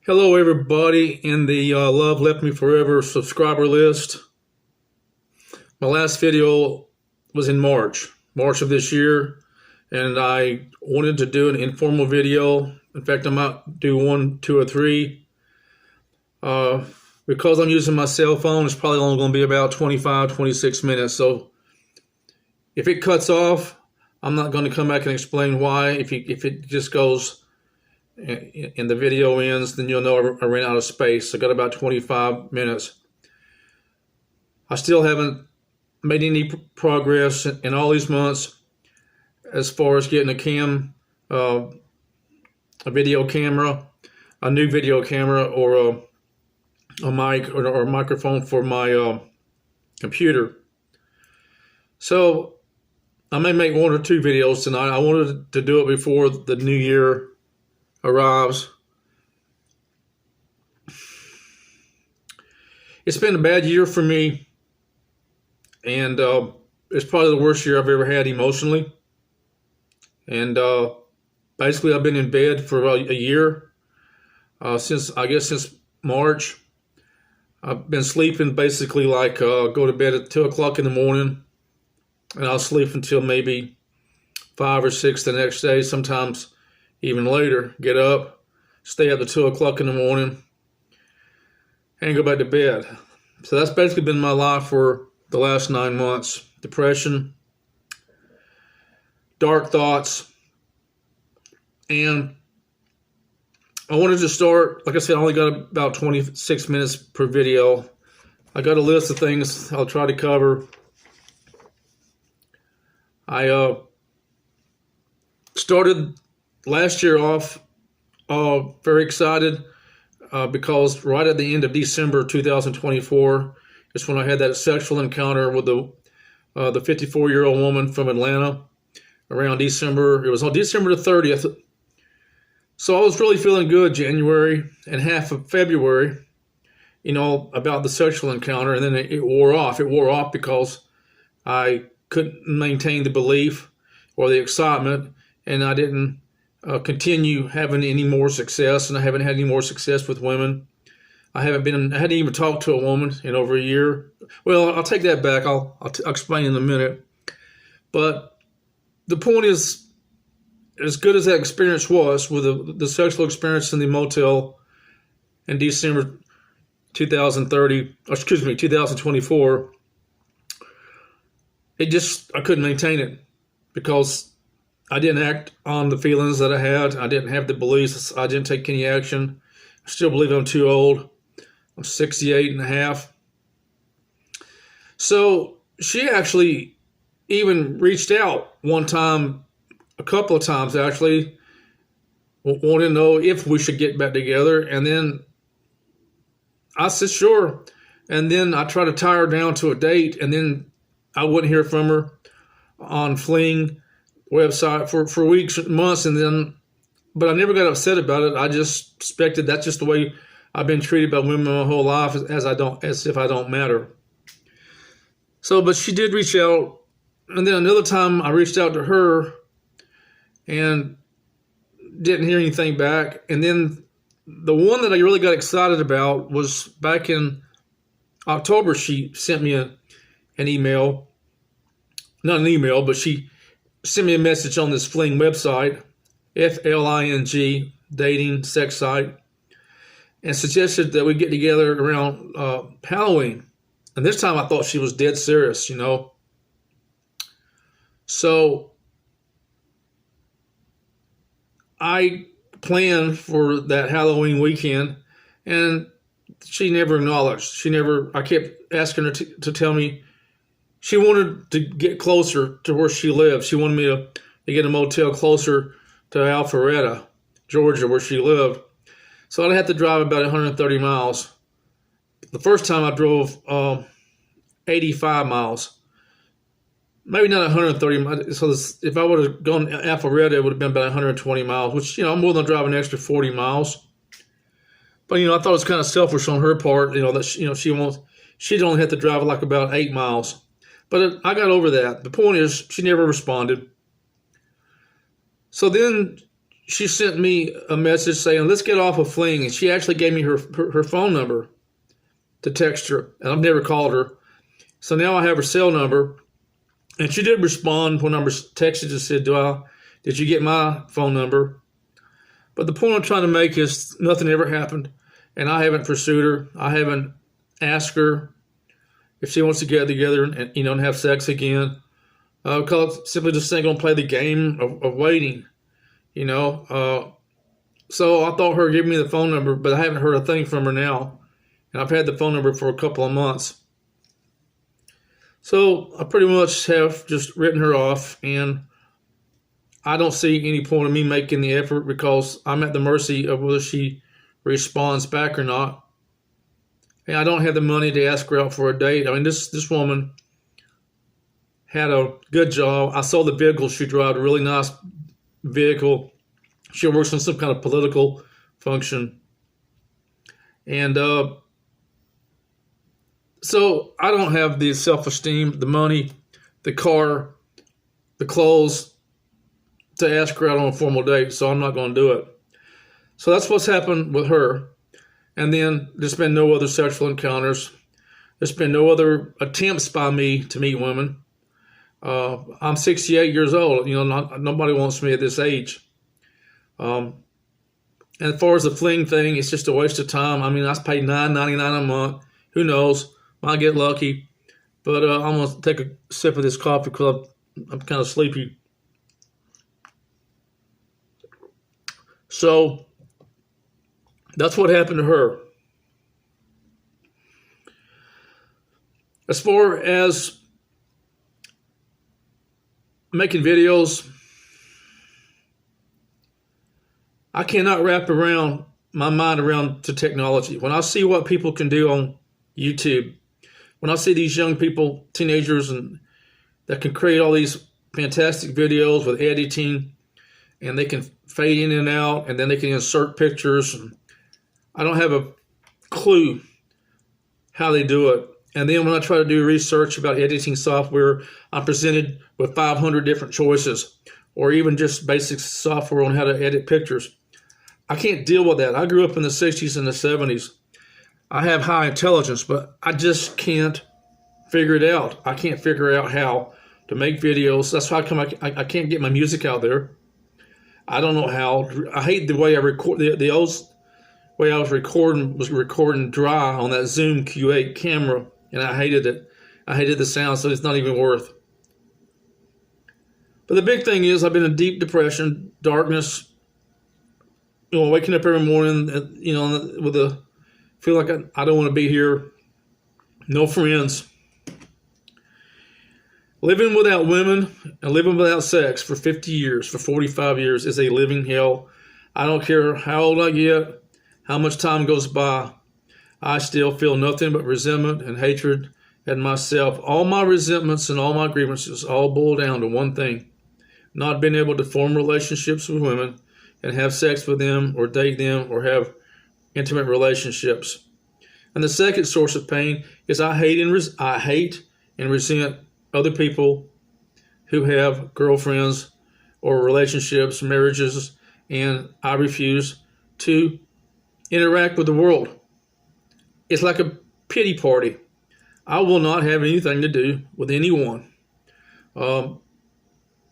Hello, everybody in the Love Left Me Forever subscriber list. My last video was in March of this year, and I wanted to do an informal video. In fact, I might do 1, 2, or 3. Because I'm using my cell phone, it's probably only going to be about 25, 26 minutes. So if it cuts off, I'm not going to come back and explain why. If it just goes and the video ends, then you'll know I ran out of space. I got about 25 minutes. I still haven't made any progress in all these months as far as getting a video camera, a new video camera, or a mic or a microphone for my computer. So I may make 1 or 2 videos tonight. I wanted to do it before the new year arrives. It's been a bad year for me, and it's probably the worst year I've ever had emotionally. And basically, I've been in bed for a year since March. I've been sleeping basically like go to bed at 2 o'clock in the morning, and I'll sleep until maybe 5 or 6 the next day, sometimes even later. Get up, stay up to 2 o'clock in the morning, and go back to bed. So that's basically been my life for the last 9 months. Depression, dark thoughts, and I wanted to start, like I said, I only got about 26 minutes per video. I got a list of things I'll try to cover. I started last year off very excited because right at the end of December 2024 is when I had that sexual encounter with the 54-year-old woman from Atlanta around December. It was on December the 30th. So I was really feeling good January and half of February, about the sexual encounter, and then it wore off. It wore off because I couldn't maintain the belief or the excitement, and I didn't continue having any more success, and I haven't had any more success with women. I hadn't even talked to a woman in over a year. Well, I'll take that back. I'll explain in a minute. But the point is, as good as that experience was with the sexual experience in the motel in December 2024, I couldn't maintain it because I didn't act on the feelings that I had. I didn't have the beliefs. I didn't take any action. I still believe I'm too old. I'm 68 and a half. So she actually even reached out one time, a couple of times actually, wanted to know if we should get back together. And then I said, sure. And then I tried to tie her down to a date, and then I wouldn't hear from her on Fling website for weeks, months, but I never got upset about it. I just expected that's just the way I've been treated by women my whole life, as if I don't matter. So, but she did reach out, and then another time I reached out to her and didn't hear anything back. And then the one that I really got excited about was back in October. She sent me an email, not an email, but she sent me a message on this Fling website, Fling, dating, sex site, and suggested that we get together around Halloween. And this time I thought she was dead serious, So I planned for that Halloween weekend, and she never acknowledged. I kept asking her to tell me. She wanted to get closer to where she lived. She wanted me to get a motel closer to Alpharetta, Georgia, where she lived. So I'd have to drive about 130 miles. The first time I drove 85 miles. Maybe not 130 miles. So if I would have gone to Alpharetta, it would have been about 120 miles, which, I'm more than drive an extra 40 miles. But, I thought it was kind of selfish on her part, that, she'd only have to drive like about 8 miles. But I got over that. The point is, she never responded. So then she sent me a message saying, let's get off of Fling. And she actually gave me her phone number to text her. And I've never called her. So now I have her cell number. And she did respond when I texted and said, did you get my phone number? But the point I'm trying to make is nothing ever happened. And I haven't pursued her. I haven't asked her if she wants to get together and have sex again. Because simply just ain't gonna play the game of waiting. So I thought her giving me the phone number, but I haven't heard a thing from her now. And I've had the phone number for a couple of months. So I pretty much have just written her off, and I don't see any point in me making the effort because I'm at the mercy of whether she responds back or not. And I don't have the money to ask her out for a date. I mean, this woman had a good job. I saw the vehicle she drives, a really nice vehicle. She works on some kind of political function. And so I don't have the self-esteem, the money, the car, the clothes to ask her out on a formal date, so I'm not going to do it. So that's what's happened with her. And then there's been no other sexual encounters. There's been no other attempts by me to meet women. I'm 68 years old. Nobody wants me at this age. And as far as the Fling thing, it's just a waste of time. I mean, I pay $9.99 a month. Who knows? Might get lucky. But I'm going to take a sip of this coffee because I'm kind of sleepy. So that's what happened to her. As far as making videos, I cannot wrap my mind around to technology. When I see what people can do on YouTube, when I see these young people, teenagers, and that can create all these fantastic videos with editing, and they can fade in and out, and then they can insert pictures. And I don't have a clue how they do it. And then when I try to do research about editing software, I'm presented with 500 different choices, or even just basic software on how to edit pictures. I can't deal with that. I grew up in the 60s and the 70s. I have high intelligence, but I just can't figure it out. I can't figure out how to make videos. That's why I can't get my music out there. I don't know how. I hate the way I record. The old way I was recording dry on that Zoom Q8 camera, and I hated it. I hated the sound, so it's not even worth. But the big thing is I've been in deep depression, darkness, waking up every morning, with a feel like I don't want to be here, no friends. Living without women and living without sex for 50 years, for 45 years is a living hell. I don't care how old I get, how much time goes by. I still feel nothing but resentment and hatred at myself. All my resentments and all my grievances all boil down to one thing: not being able to form relationships with women and have sex with them or date them or have intimate relationships. And the second source of pain is I hate and resent other people who have girlfriends or relationships, marriages, and I refuse to interact with the world. It's like a pity party. I will not have anything to do with anyone that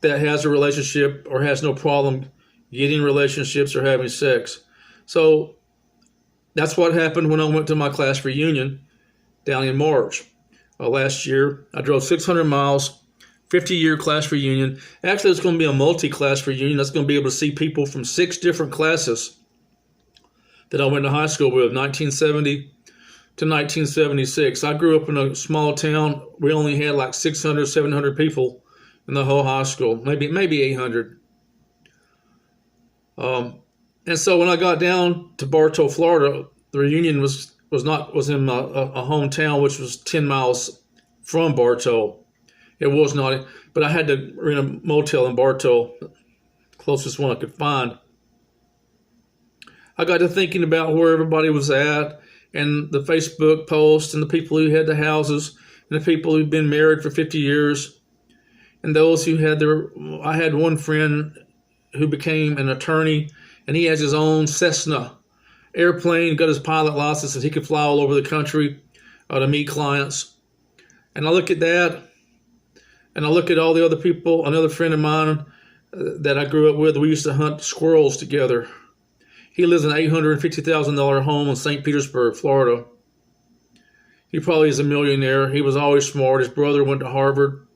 has a relationship or has no problem getting relationships or having sex. So that's what happened when I went to my class reunion down in March. Last year, I drove 600 miles, 50-year class reunion. Actually, it's going to be a multi-class reunion. That's going to be able to see people from 6 different classes that I went to high school with, 1970 to 1976. I grew up in a small town. We only had like 600, 700 people in the whole high school, maybe 800. And so when I got down to Bartow, Florida, the reunion was in a hometown, which was 10 miles from Bartow. It was not, but I had to rent a motel in Bartow, closest one I could find. I got to thinking about where everybody was at, and the Facebook posts, and the people who had the houses, and the people who'd been married for 50 years, and those who had I had one friend who became an attorney, and he has his own Cessna airplane, got his pilot license, and he can fly all over the country to meet clients. And I look at that, and I look at all the other people. Another friend of mine that I grew up with, we used to hunt squirrels together. He lives in an $850,000 home in St. Petersburg, Florida. He probably is a millionaire. He was always smart. His brother went to Harvard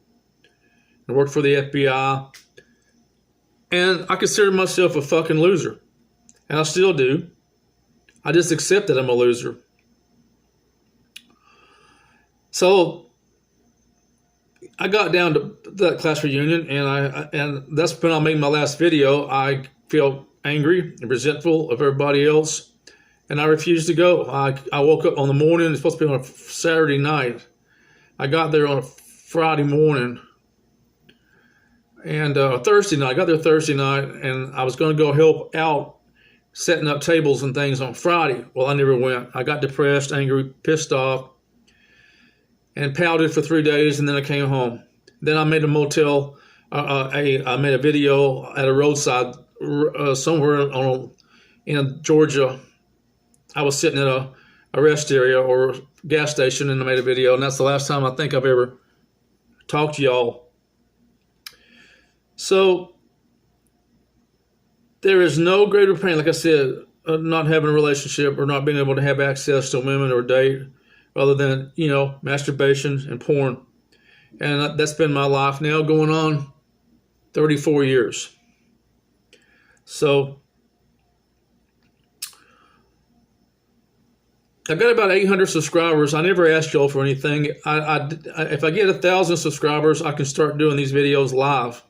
and worked for the FBI. And I consider myself a fucking loser. And I still do. I just accept that I'm a loser. So I got down to that class reunion, and that's when I made my last video. I felt angry and resentful of everybody else, and I refused to go. I woke up on the morning. It's supposed to be on a Saturday night. I got there on a Friday morning, and Thursday night. I got there Thursday night, and I was going to go help out setting up tables and things on Friday. Well, I never went. I got depressed, angry, pissed off, and pouted for 3 days, and then I came home. Then I made a motel. I made a video at a roadside somewhere in Georgia. I was sitting at a rest area or gas station, and I made a video, and that's the last time I think I've ever talked to y'all. So there is no greater pain, like I said, not having a relationship or not being able to have access to women or date, other than, masturbation and porn. And that's been my life now going on 34 years. So I've got about 800 subscribers. I never asked y'all for anything. If I get 1,000 subscribers, I can start doing these videos live.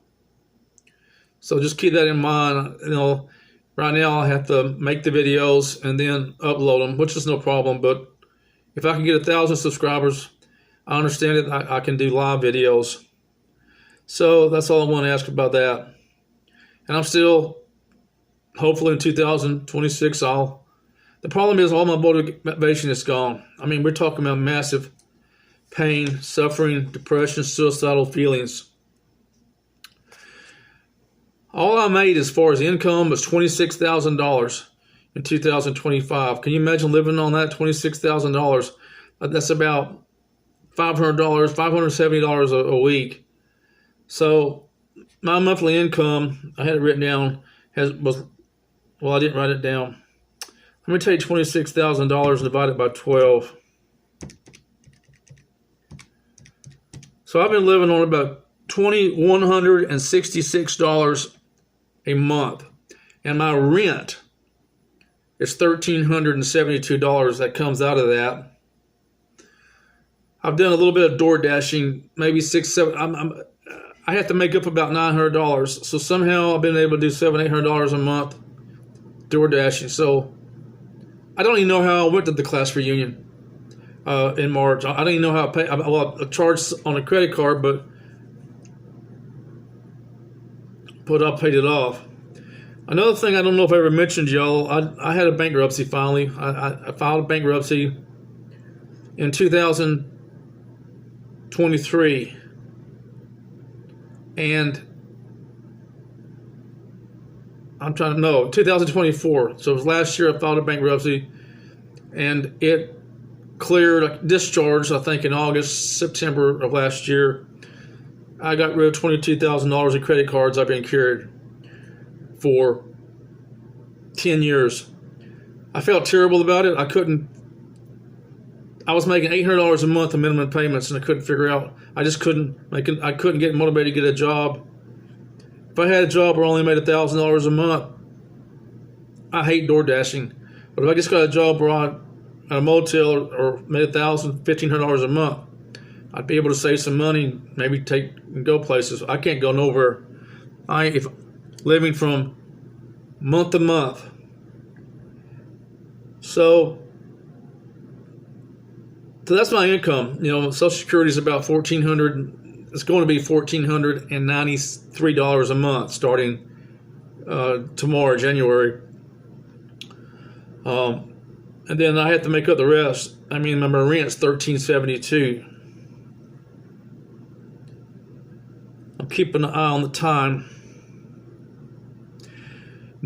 So just keep that in mind. Right now I have to make the videos and then upload them, which is no problem. But if I can get 1,000 subscribers, I understand it. I can do live videos. So that's all I want to ask about that. And I'm still, hopefully in 2026, the problem is all my motivation is gone. I mean, we're talking about massive pain, suffering, depression, suicidal feelings. All I made as far as income was $26,000 in 2025. Can you imagine living on that $26,000? That's about $500, $570 a week. So my monthly income, I had it written down, I didn't write it down. Let me take $26,000 divided by 12. So I've been living on about $2,166 a month. And my rent is $1,372 that comes out of that. I've done a little bit of door dashing, maybe I have to make up about $900. So somehow I've been able to do $700, $800 a month door dashing. So I don't even know how I went to the class reunion in March. I don't even know how I paid. I charged on a credit card, but I paid it off. Another thing I don't know if I ever mentioned, y'all, I had a bankruptcy finally. I filed a bankruptcy in 2023. And I'm trying to know, 2024. So it was last year I filed a bankruptcy, and it cleared, discharged, I think in August, September of last year. I got rid of $22,000 in credit cards I've been carried for 10 years. I felt terrible about it. I was making $800 a month in minimum payments, and I couldn't figure out, I couldn't get motivated to get a job. If I had a job where I only made $1,000 a month, I hate door dashing. But if I just got a job where I at a motel or made $1,000, $1,500 a month, I'd be able to save some money, maybe take and go places. I can't go nowhere. If living from month to month. So that's my income. Social Security is about $1,400. It's going to be $1,493 a month starting tomorrow, January. And then I have to make up the rest. I mean, my rent's $1,372. I'm keeping an eye on the time.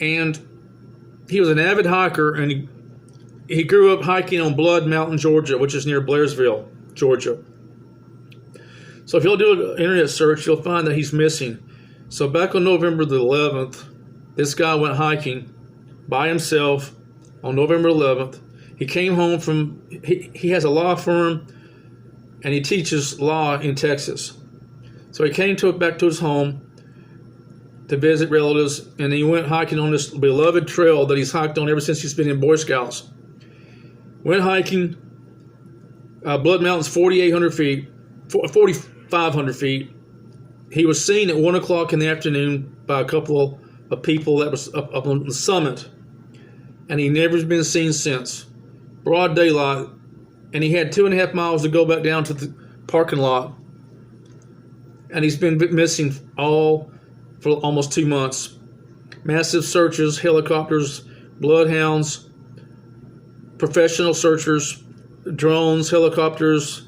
And he was an avid hiker, and he grew up hiking on Blood Mountain, Georgia, which is near Blairsville, Georgia. So if you'll do an internet search, you'll find that he's missing. So back on November the 11th, this guy went hiking by himself on November 11th. He came home from, he has a law firm, and he teaches law in Texas. So he came back to his home to visit relatives, and he went hiking on this beloved trail that he's hiked on ever since he's been in Boy Scouts. Went hiking. Blood Mountain's 4,800 feet, 4,500 feet. He was seen at 1 o'clock in the afternoon by a couple of people that was up on the summit, and he never been seen since. Broad daylight, and he had 2.5 miles to go back down to the parking lot, and he's been missing for almost 2 months. Massive searches, helicopters, bloodhounds, professional searchers, drones, helicopters,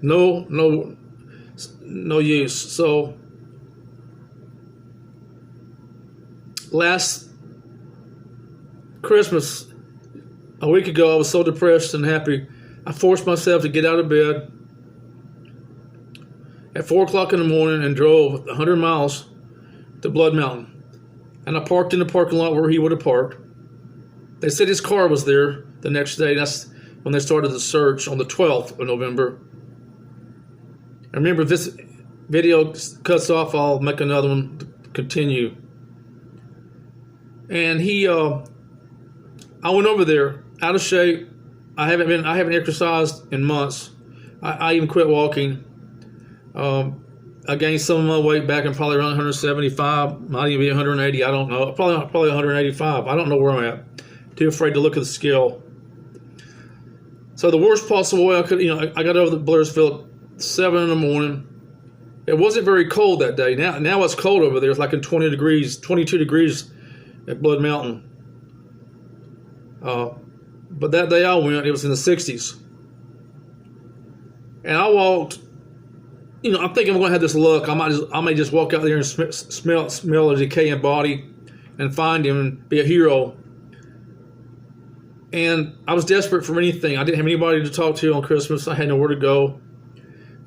no use. So last Christmas, a week ago, I was so depressed and happy, I forced myself to get out of bed at 4 o'clock in the morning and drove 100 miles to Blood Mountain. And I parked in the parking lot where he would have parked. They said his car was there the next day. That's when they started the search on the 12th of November. And remember, if this video cuts off, I'll make another one to continue. And I went over there out of shape. I haven't exercised in months. I even quit walking. I gained some of my weight back in probably around 175, might even be 180. I don't know. Probably 185. I don't know where I'm at. Too afraid to look at the scale. So the worst possible way I could, I got over the Blairsville at 7 in the morning. It wasn't very cold that day. Now it's cold over there. It's like in 22 degrees at Blood Mountain. But that day I went, it was in the 60s. And I walked, I'm thinking I'm going to have this luck. I may just walk out there and smell a decaying body and find him and be a hero. And I was desperate for anything. I didn't have anybody to talk to on Christmas. I had nowhere to go.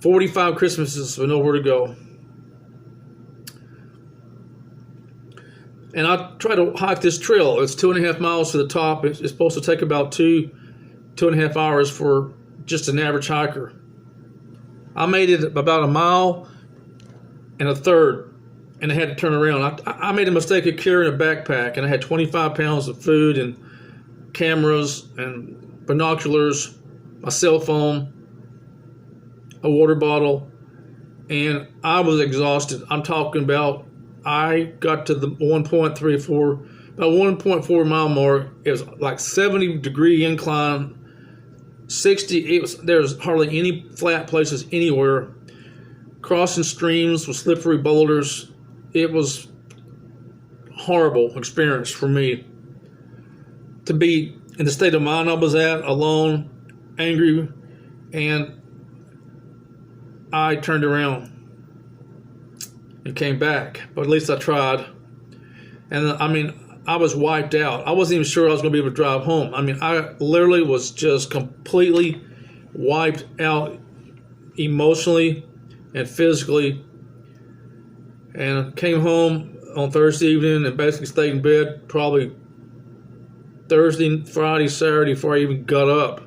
45 Christmases with nowhere to go. And I tried to hike this trail. It's 2.5 miles to the top. It's supposed to take about 2.5 hours for just an average hiker. I made it about 1.33 miles, and I had to turn around. I made a mistake of carrying a backpack, and I had 25 pounds of food and cameras and binoculars, my cell phone, a water bottle, and I was exhausted. I'm talking about, I got to the 1.4 mile mark. It was like 70-degree incline, 60. There's hardly any flat places anywhere. Crossing streams with slippery boulders. It was a horrible experience for me to be in the state of mind I was at, alone, angry, and I turned around and came back. But at least I tried. And I was wiped out. I wasn't even sure I was going to be able to drive home. I literally was just completely wiped out emotionally and physically. And I came home on Thursday evening and basically stayed in bed probably Thursday, Friday, Saturday before I even got up.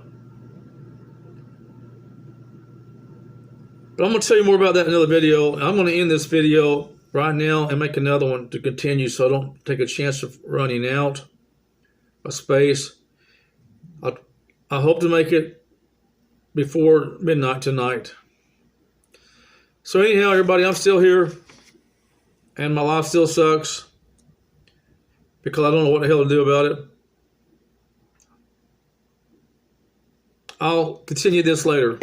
But I'm going to tell you more about that in another video. I'm going to end this video right now and make another one to continue so I don't take a chance of running out of space. I hope to make it before midnight tonight. So anyhow, everybody, I'm still here, and my life still sucks because I don't know what the hell to do about it. I'll continue this later.